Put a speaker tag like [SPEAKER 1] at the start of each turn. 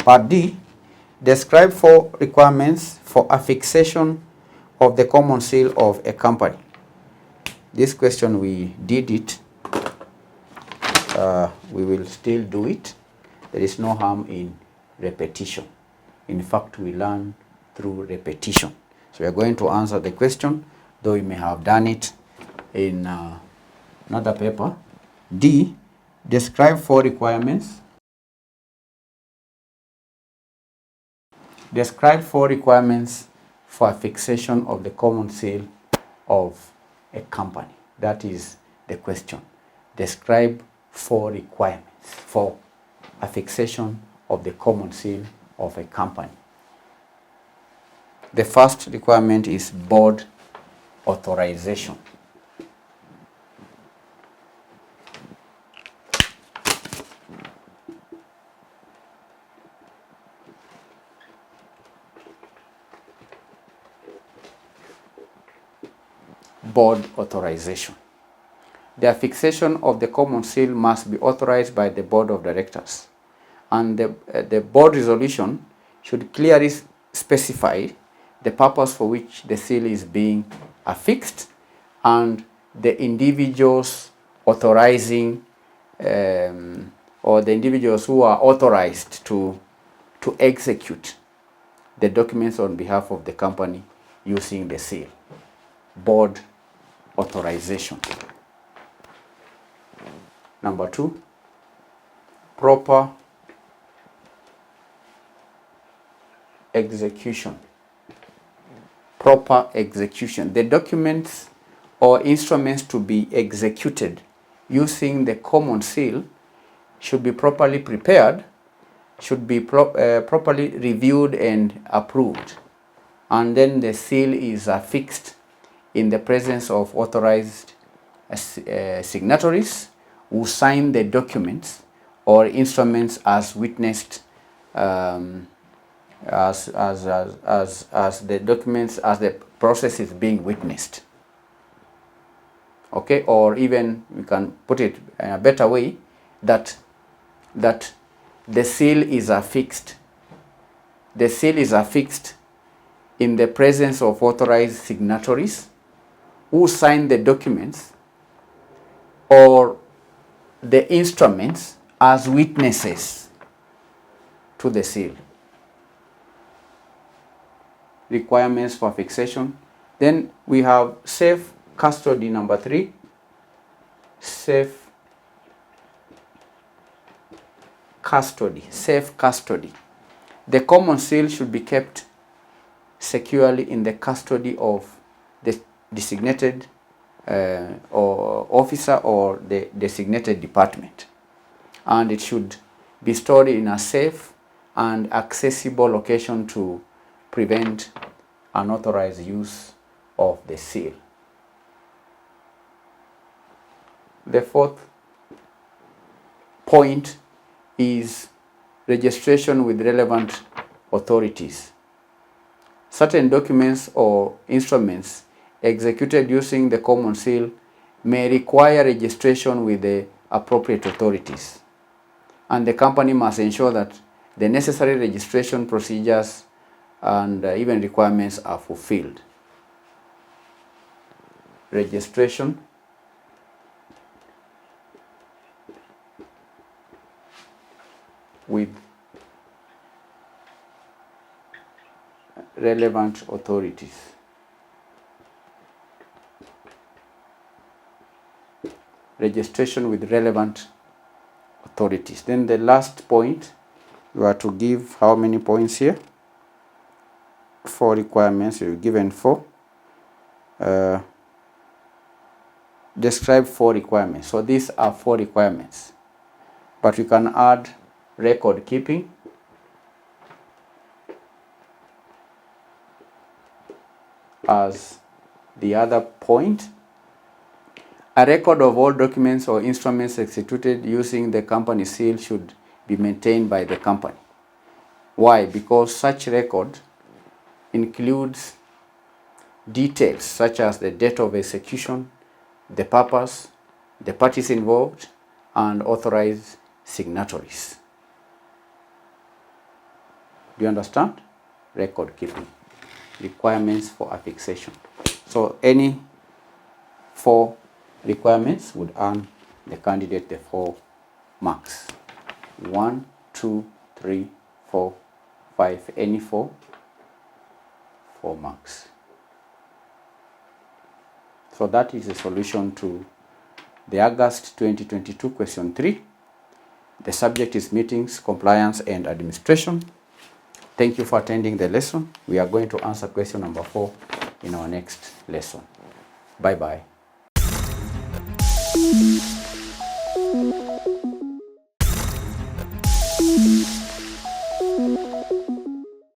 [SPEAKER 1] Part D, describe 4 requirements for affixation of the common seal of a company. This question we did it. We will still do it. There is no harm in repetition. In fact, we learn through repetition. So we are going to answer the question, though we may have done it in another paper. D, describe 4 requirements. Describe 4 requirements for affixation of the common seal of a company. That is the question. Describe 4 requirements for affixation of the common seal of a company. The first requirement is board authorization. Board authorization. The affixation of the common seal must be authorized by the board of directors, and the board resolution should clearly specify the purpose for which the seal is being affixed and the individuals authorizing or the individuals who are authorized to execute the documents on behalf of the company using the seal. Board authorization. Number 2, proper execution. Proper execution. The documents or instruments to be executed using the common seal should be properly prepared, should be properly reviewed and approved, and then the seal is affixed in the presence of authorized signatories who sign the documents or instruments as witnessed as the documents, as the process is being witnessed. Okay, or even we can put it in a better way, that the seal is affixed. The seal is affixed in the presence of authorized signatories who sign the documents or the instruments as witnesses to the seal. Requirements for affixation. Then we have safe custody, number 3. Safe custody. Safe custody. The common seal should be kept securely in the custody of the designated or officer or the designated department, and it should be stored in a safe and accessible location to prevent unauthorized use of the seal. The 4th point is registration with relevant authorities. Certain documents or instruments executed using the common seal may require registration with the appropriate authorities, and the company must ensure that the necessary registration procedures and even requirements are fulfilled. Registration with relevant authorities. Registration with relevant authorities. Then the last point, you are to give how many points here? 4 requirements. You're given 4. Describe 4 requirements. So these are 4 requirements, but you can add record keeping, as the other point. A record of all documents or instruments executed using the company seal should be maintained by the company. Why? Because such record includes details such as the date of execution, the purpose, the parties involved, and authorized signatories. Do you understand? Record keeping. Requirements for affixation. So any 4 requirements would earn the candidate the 4 marks. 1, 2, 3, 4, 5. Any 4 marks. So that is the solution to the August 2022 question 3. The subject is meetings, compliance, and administration. Thank you for attending the lesson. We are going to answer question number 4 in our next lesson. Bye-bye.